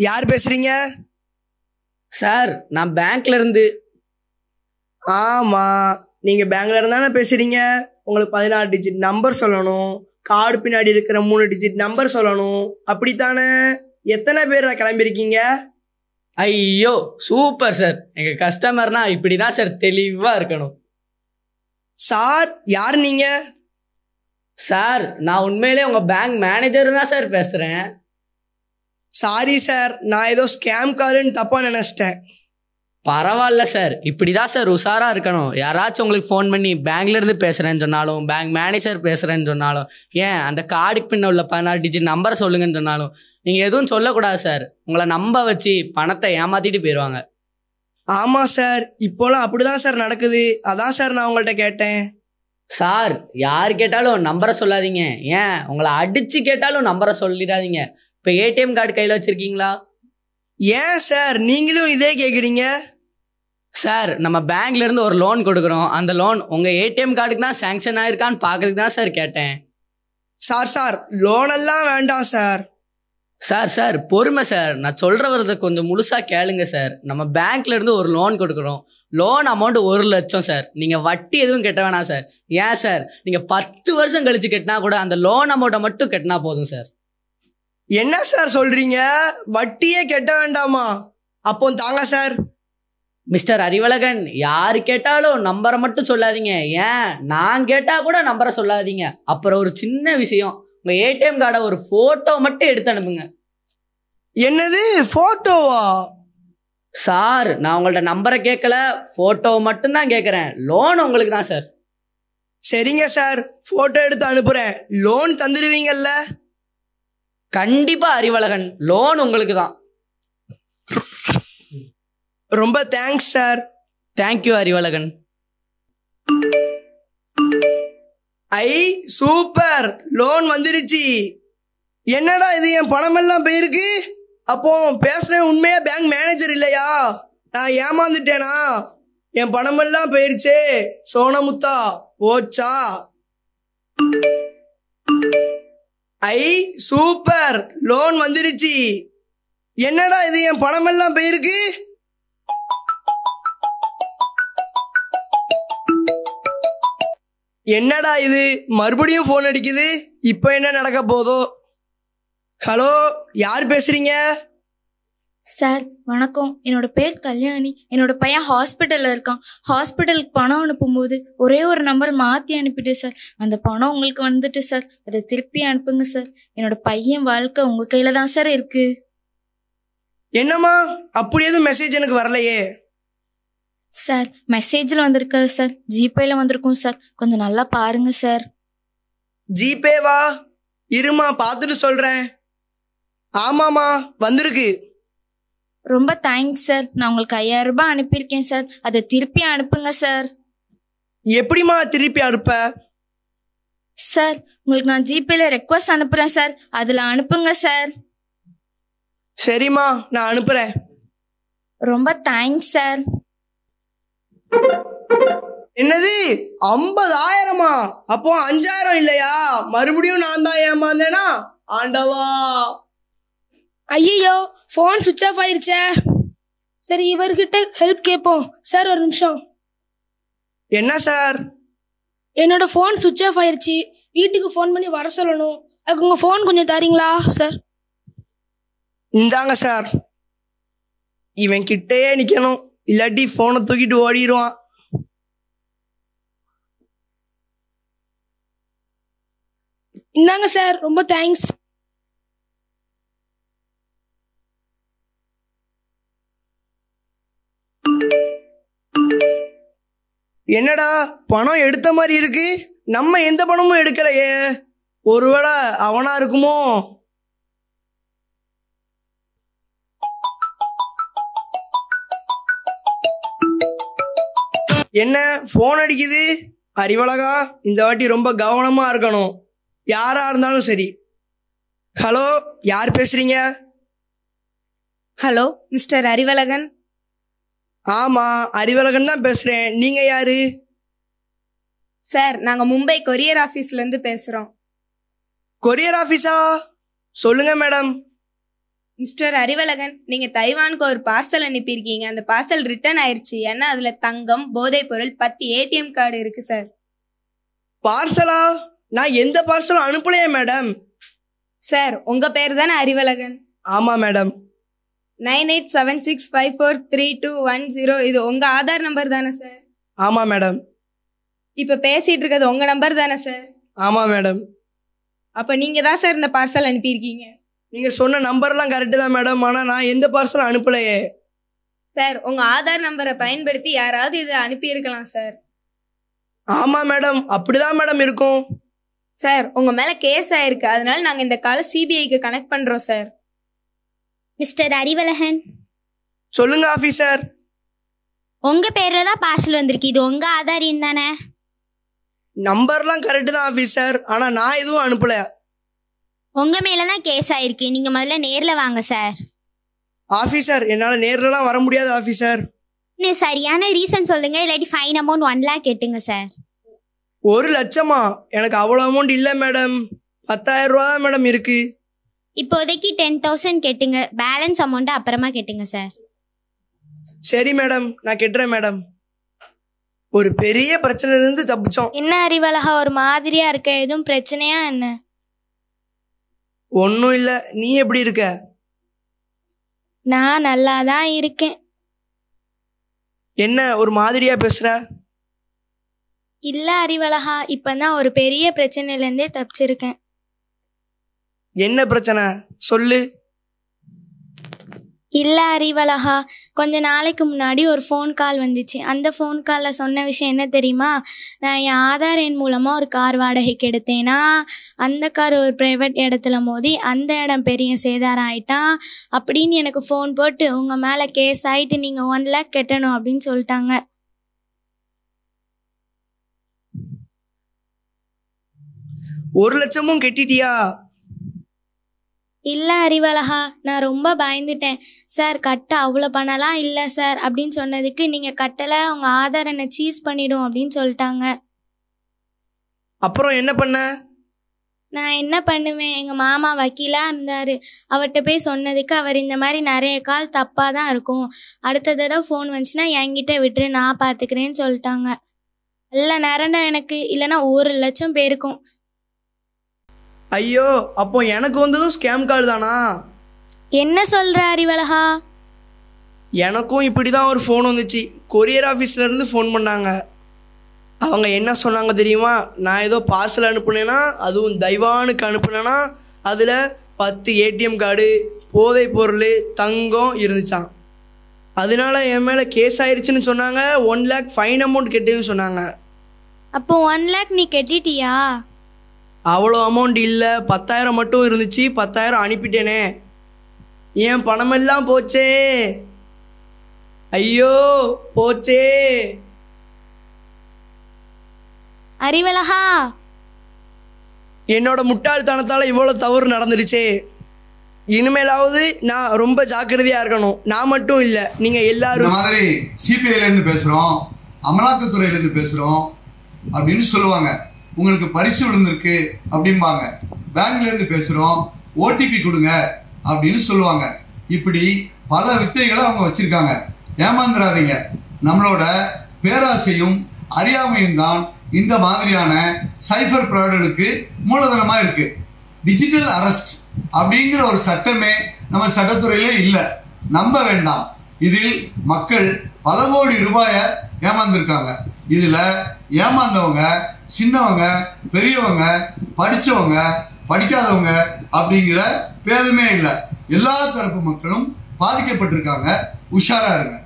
யார் பேசுறீங்க? சார் நான் பேங்க்ல இருந்து. ஆமா, நீங்க பேங்க்ல இருந்தானே பேசுறீங்க. உங்களுக்கு 16 டிஜிட் நம்பர் சொல்லணும், கார்டு பின்னாடி இருக்கிற 3 டிஜிட் நம்பர் சொல்லணும், அப்படித்தானே? எத்தனை பேர் கிளம்பிருக்கீங்க? ஐயோ சூப்பர் சார். எங்க கஸ்டமர்னா இப்படிதான் சார் தெளிவா இருக்கணும். சார் யார் நீங்க? சார் நான் உண்மையிலே உங்க பேங்க் மேனேஜர் தான் சார் பேசுறேன். சாரி சார், நான் ஏதோ ஸ்கேம் காருன்னு தப்பா நினைச்சிட்டேன். பரவாயில்ல சார், இப்படிதான் சார் உஷாரா இருக்கணும். யாராச்சும் உங்களுக்கு ஃபோன் பண்ணி பேங்க்ல இருந்து பேசுறேன்னு சொன்னாலும், பேங்க் மேனேஜர் பேசுறேன்னு சொன்னாலும், ஏன் அந்த கார்டுக்கு பின்ன உள்ள 16 டிஜிட் நம்பரை சொல்லுங்கன்னு சொன்னாலும் நீங்க எதுவும் சொல்லக்கூடாது சார். உங்களை நம்ப வச்சு பணத்தை ஏமாத்திட்டு போயிடுவாங்க. ஆமா சார், இப்போலாம் அப்படிதான் சார் நடக்குது. அதான் சார் நான் உங்கள்கிட்ட கேட்டேன். சார் யார் கேட்டாலும் நம்பரை சொல்லாதீங்க. ஏன் உங்களை அடிச்சு கேட்டாலும் நம்பரை சொல்லிடாதீங்க. இப்போ ஏடிஎம் கார்டு கையில் வச்சிருக்கீங்களா? ஏன் சார் நீங்களும் இதே கேட்குறீங்க? சார் நம்ம பேங்க்ல இருந்து ஒரு லோன் கொடுக்குறோம். அந்த லோன் உங்க ஏடிஎம் கார்டுக்கு தான் சாங்ஷன் ஆயிருக்கான்னு பார்க்கறதுக்கு தான் சார் கேட்டேன். சார் லோனெல்லாம் வேண்டாம் சார். சார் பொறுமை சார், நான் சொல்றத கொஞ்சம் முழுசா கேளுங்க சார். நம்ம பேங்க்ல இருந்து ஒரு லோன் கொடுக்குறோம். லோன் அமௌண்ட் 1 லட்சம் சார். நீங்க வட்டி எதுவும் கட்ட வேணாம் சார். ஏன் சார், நீங்க 10 வருஷம் கழிச்சு கட்டினா கூட அந்த லோன் அமௌண்ட்டை மட்டும் கட்டினா போதும் சார். என்ன சார் சொல்றீங்க? வட்டியே கட்ட வேண்டாமா? அப்போ தாங்க சார். மிஸ்டர் அறிவழகன், யாரு கேட்டாலும் நம்பரை மட்டும் சொல்லாதீங்க. ஏன் நான் கேட்டா கூட நம்பரை சொல்லாதீங்க. அப்புறம் ஒரு சின்ன விஷயம், உங்க ஏடிஎம் கார்டை ஒரு போட்டோ மட்டும் எடுத்து அனுப்புங்க. என்னது போட்டோவா? சார் நான் உங்கள்ட்ட நம்பரை கேட்கல, போட்டோ மட்டும் தான் கேட்கறேன். லோன் உங்களுக்கு தான் சார். சரிங்க சார், போட்டோ எடுத்து அனுப்புறேன். லோன் தந்துடுவீங்கல்ல? கண்டிப்பா அறிவழகன், லோன் உங்களுக்கு தான். ரொம்ப தேங்க்ஸ் சார். தேங்க்யூ அறிவழகன். ஐ சூப்பர், லோன் வந்துருச்சு. என்னடா இது, என் பணமெல்லாம் போயிருக்கு. அப்போ பேசுறேன் உண்மையா பேங்க் மேனேஜர் இல்லையா? நான் ஏமாந்துட்டேனா? என் பணமெல்லாம் போயிருச்சே. சோனமுத்தா போச்சா? ஐ சூப்பர், லோன் வந்துருச்சு. என்னடா இது, என் பணமெல்லாம் போயிருக்கு. என்னடா இது, மறுபடியும் போன் அடிக்குது. இப்போ என்ன நடக்க போதோ? ஹலோ, யார் பேசுறீங்க? சார் வணக்கம், என்னோட பேர் கல்யாணி. என்னோட பையன் ஹாஸ்பிட்டலில் இருக்கான். ஹாஸ்பிட்டலுக்கு பணம் அனுப்பும்போது ஒரே ஒரு நம்பர் மாற்றி அனுப்பிட்டு சார். அந்த பணம் உங்களுக்கு வந்துட்டு சார். அதை திருப்பி அனுப்புங்க சார். என்னோட பையன் வாழ்க்கை உங்கள் கையில் தான் சார் இருக்கு. என்னம்மா, அப்படி எதுவும் மெசேஜ் எனக்கு வரலையே. சார் மெசேஜில் வந்திருக்காரு சார், ஜிபேல வந்திருக்கும் சார். கொஞ்சம் நல்லா பாருங்க சார். ஜிபேவா? இருமா பார்த்துட்டு சொல்கிறேன். ஆமாம்மா வந்திருக்கு. ரொம்ப தேங்க்ஸ் சார். நான் உங்களுக்கு 5000 ரூபாய் அனுப்பியிருக்கேன் சார். அதை திருப்பி அனுப்புங்க சார். எப்படிம்மா திருப்பி அனுப்ப? சார் உங்களுக்கு நான் ஜிபேல ரெக்வஸ்ட் அனுப்புகிறேன் சார், அதில் அனுப்புங்க சார். சரிம்மா, நான் அனுப்புகிறேன். ரொம்ப தேங்க்ஸ் சார். என்னது 50,000மா? அப்போ 5000 இல்லையா? மறுபடியும் நான் தான் ஏமாந்தேனா? ஆண்டவா. ஐயோ, ஃபோன் சுவிட்ச் ஆஃப் ஆயிருச்சே. சரி இவர்கிட்ட ஹெல்ப் கேட்போம். சார் ஒரு நிமிஷம். என்ன சார்? என்னோட ஃபோன் சுவிட்ச் ஆஃப் ஆயிருச்சு. வீட்டுக்கு ஃபோன் பண்ணி வர சொல்லணும். அதுக்கு உங்கள் ஃபோன் கொஞ்சம் தரீங்களா சார்? இந்தாங்க சார். இவன் கிட்டே நிற்கணும், இல்லாட்டி ஃபோனை தூக்கிட்டு ஓடிடுவான். இந்தாங்க சார், ரொம்ப தேங்க்ஸ். என்னடா பணம் எடுத்த மாதிரி இருக்கு, நம்ம எந்த பணமும் எடுக்கலையே. ஒருவேளை அவனா இருக்குமோ? என்ன போன் அடிக்குது? அறிவழகா, இந்த வாட்டி ரொம்ப கவனமா இருக்கணும், யாரா இருந்தாலும் சரி. ஹலோ, யார் பேசுறீங்க? Hello mister Arivazhagan. ஆமா, அறிவழகன் தான் பேசுறேன். நீங்க யாரு? சார் நாங்கள் மும்பை கொரியர் ஆஃபீஸ்லேருந்து பேசுகிறோம். கொரியர் ஆஃபீஸா? சொல்லுங்க மேடம். மிஸ்டர் அறிவழகன், நீங்க தைவானுக்கு ஒரு பார்சல் அனுப்பியிருக்கீங்க. அந்த பார்சல் ரிட்டர்ன் ஆயிருச்சு. ஏன்னா அதுல தங்கம், போதைப் பொருள், 10 ஏடிஎம் கார்டு இருக்கு சார். பார்சலா? நான் எந்த பார்சலும் அனுப்பலையே மேடம். சார், உங்க பேர் தானே அறிவழகன்? ஆமா மேடம். 9876543210 இது உங்க ஆதார் நம்பர் தானே சார்? ஆமா மேடம். இப்ப பேசிட்டு இருக்கிறது உங்க நம்பர் தானே சார்? ஆமா மேடம். அப்ப நீங்க தான் சார் இந்த பார்சல் அனுப்பியிருக்கீங்க. நீங்க சொன்ன நம்பர்லாம் கரெக்டு தான் மேடம். ஆனா நான் எந்த பார்சலும் அனுப்பலையே. சார், உங்க ஆதார் நம்பரை பயன்படுத்தி யாராவது இதை அனுப்பியிருக்கலாம் சார். ஆமா மேடம், அப்படிதான் மேடம் இருக்கும். சார், உங்க மேல கேஸ் ஆயிருக்கு. அதனால நாங்க இந்த காலை சிபிஐக்கு கனெக்ட் பண்றோம் சார். மிஸ்டர் அறிவழகன், சொல்லுங்க ஆபீசர். உங்க பேர்ல தான் பார்சல் வந்திருக்கு. இது உங்க ஆதார் எண் தானே? நம்பர்லாம் கரெக்டு தான் ஆபீசர். ஆனா நான் எதுவும் அனுப்பல. உங்க மேல தான் கேஸ் ஆயிருக்கு. நீங்க முதல்ல நேர்ல வாங்க சார். ஆபீசர், என்னால நேர்லலாம் வர முடியாது ஆபீசர். நீங்க சரியான ரீசன் சொல்லுங்க, இல்லாட்டி ஃபைன் அமௌண்ட் 1 lakh கேட்டுங்க சார். 1 லட்சமா? எனக்கு அவ்வளோ அமௌண்ட் இல்லை மேடம். 10,000 ரூபா தான் மேடம் இருக்கு. இப்போதைக்கு 10,000 கேட்டுங்க. பேலன்ஸ் அமௌண்ட் அப்புறமா கேட்டுங்க சார். சரி மேடம், நான் கெட்டுறேன் மேடம். ஒரு பெரிய பிரச்சனையில இருந்து தப்பிச்சோம். என்ன அறிவழகா, ஒரு மாதிரியா இருக்க? எதுவும் பிரச்சனையா என்ன? ஒன்றும் இல்லை. நீ எப்படி இருக்க? நான் நல்லா தான் இருக்கேன். என்ன ஒரு மாதிரியா பேசுற? இல்ல அறிவழகா, இப்பதான் ஒரு பெரிய பிரச்சனையில இருந்தே தப்பிச்சிருக்கேன். என்ன பிரச்சனை சொல்லு. இல்ல அறிவழகா, கொஞ்ச நாளைக்கு முன்னாடி ஒரு ஃபோன் கால் வந்துச்சு. அந்த ஃபோன் காலில் சொன்ன விஷயம் என்ன தெரியுமா? நான் என் ஆதார் எண் மூலமாக ஒரு கார் வாடகைக்கு எடுத்தேன்னா அந்த கார் ஒரு ப்ரைவேட் இடத்துல மோதி அந்த இடம் பெரிய சேதாரம் ஆயிட்டான் அப்படின்னு எனக்கு ஃபோன் போட்டு உங்கள் மேலே கேஸ் ஆகிட்டு நீங்கள் 1 lakh கட்டணும் அப்படின்னு சொல்லிட்டாங்க. ஒரு லட்சமும் கெட்டிட்டியா? இல்லை அறிவழகா, நான் ரொம்ப பயந்துட்டேன் சார். கட்ட அவ்வளோ பணம்லாம் இல்லை சார் அப்படின்னு சொன்னதுக்கு நீங்கள் கட்டலை, உங்கள் ஆதார் என்னை சீஸ் பண்ணிடும் அப்படின்னு சொல்லிட்டாங்க. அப்புறம் என்ன பண்ண? நான் என்ன பண்ணுவேன், எங்கள் மாமா வக்கீலாக இருந்தார். அவர்கிட்ட போய் சொன்னதுக்கு அவர் இந்த மாதிரி நிறைய கால் தப்பாக தான் இருக்கும், அடுத்த தடவை ஃபோன் வந்துச்சுன்னா என்கிட்ட விட்டுரு, நான் பார்த்துக்கிறேன்னு சொல்லிட்டாங்க. நல்ல நேரம்டா எனக்கு, இல்லைன்னா 1 லட்சம் போயிருக்கும். ஐயோ, அப்போ எனக்கு வந்ததும் ஸ்கேம் கார்டு தானா? என்ன சொல்கிற அறிவழகா? எனக்கும் இப்படி தான் ஒரு ஃபோன் வந்துச்சு. கொரியர் ஆஃபீஸ்லேருந்து ஃபோன் பண்ணாங்க. அவங்க என்ன சொன்னாங்க தெரியுமா? நான் ஏதோ பார்சல் அனுப்புனேன்னா, அதுவும் தைவானுக்கு அனுப்புனேன்னா அதில் 10 ஏடிஎம் கார்டு, போதைப் பொருள், தங்கம் இருந்துச்சான். அதனால என் மேலே கேஸ் ஆயிடுச்சுன்னு சொன்னாங்க. 1 lakh ஃபைன் அமௌண்ட் கெட்டுன்னு சொன்னாங்க. அப்போ 1 lakh நீ கட்டிட்டியா? அவ்வளோ அமௌண்ட் இல்லை, 10,000 மட்டும் இருந்துச்சு. 10,000 அனுப்பிட்டேனே. ஏன் பணமெல்லாம் போச்சே. ஐயோ போச்சே. அறிவழகா, என்னோட முட்டாள்தனத்தால் இவ்வளோ தவறு நடந்துருச்சே. இனிமேலாவது நான் ரொம்ப ஜாக்கிரதையாக இருக்கணும். நான் மட்டும் இல்லை, நீங்கள் எல்லாரும். இந்த மாதிரி சிபிஐலேருந்து பேசுகிறோம், அமலாக்கத்துறையிலேருந்து பேசுகிறோம் அப்படின்னு சொல்லுவாங்க. உங்களுக்கு பரிசு விழுந்திருக்கு அப்படிம்பாங்க. பேங்க்லேருந்து பேசுகிறோம், ஓடிபி கொடுங்க அப்படின்னு சொல்லுவாங்க. இப்படி பல வித்தைகளை அவங்க வச்சுருக்காங்க. ஏமாந்துடாதீங்க. நம்மளோட பேராசையும் அறியாமையும் தான் இந்த மாதிரியான சைபர் ஃப்ராடுகளுக்கு மூலதனமாக இருக்குது. டிஜிட்டல் அரெஸ்ட் அப்படிங்கிற ஒரு சட்டமே நம்ம சட்டத்துறையிலே இல்லை. நம்ப வேண்டாம். இதில் மக்கள் பல கோடி ரூபாயை ஏமாந்துருக்காங்க. இதில் ஏமாந்தவங்க சின்னவங்க, பெரியவங்க, படித்தவங்க, படிக்காதவங்க அப்படிங்கிற பேதமே இல்லை. எல்லா தரப்பு மக்களும் பாதிக்கப்பட்டிருக்காங்க. உஷாரா இருங்க.